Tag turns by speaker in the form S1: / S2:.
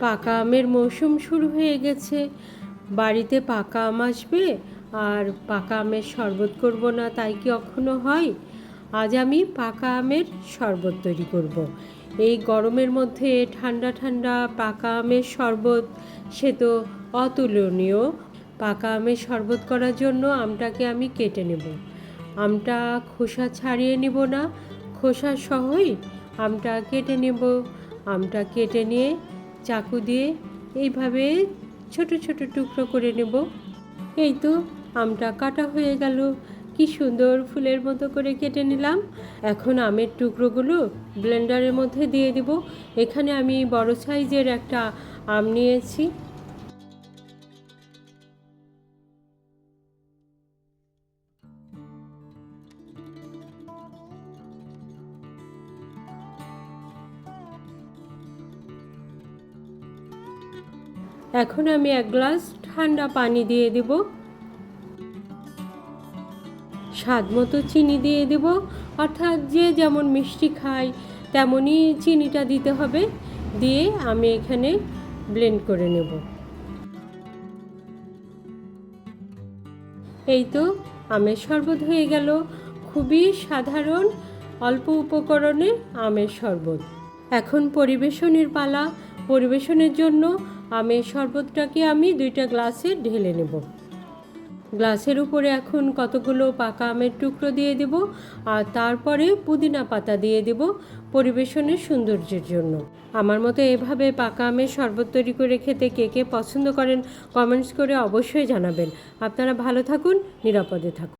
S1: পাকা আমের মৌসুম শুরু হয়ে গেছে। বাড়িতে পাকা আম আসবে আর পাকা আমের শরবত করব না, তাই কি কখনো হয়? আজ আমি পাকা আমের শরবত তৈরি করব। এই গরমের মধ্যে ঠান্ডা ঠান্ডা পাকা আমের শরবত সে তো অতুলনীয়। পাকা আমের শরবত করার জন্য আমটাকে আমি কেটে নেব। আমটা খোসা ছাড়িয়ে নিব না, খোসা সহই আমটা কেটে নেব। আমটা কেটে নিয়ে চাকু দিয়ে এইভাবে ছোট ছোট টুকরো করে নেব। এই তো আমটা কাটা হয়ে গেল, কি সুন্দর ফুলের মতো করে কেটে নিলাম। এখন আমের টুকরোগুলো ব্লেন্ডারের মধ্যে দিয়ে দিব। এখানে আমি বড় সাইজের একটা আম নিয়েছি। এখন আমি 1 গ্লাস ঠান্ডা পানি দিয়ে দেব। স্বাদ মতো চিনি দিয়ে দেব, অর্থাৎ যে যেমন মিষ্টি খায় তেমনই চিনিটা দিতে হবে। দিয়ে আমি এখানে ব্লেন্ড করে নেব। এই তো আমের শরবত হয়ে গেল। খুবই সাধারণ অল্প উপকরণে আমের শরবত। এখন পরিবেশনের পালা। পরিবেশনের জন্য আমের শরবতটাকে আমি 2টা গ্লাসে ঢেলে নেব। গ্লাসের উপরে এখন কতগুলো পাকা আমের টুকরো দিয়ে দেব, আর তারপরে পুদিনা পাতা দিয়ে দেব পরিবেশনের সৌন্দর্যের জন্য। আমার মতো এভাবে পাকা আমের শরবত তৈরি করে খেতে কে কে পছন্দ করেন কমেন্টস করে অবশ্যই জানাবেন। আপনারা ভালো থাকুন, নিরাপদে থাকুন।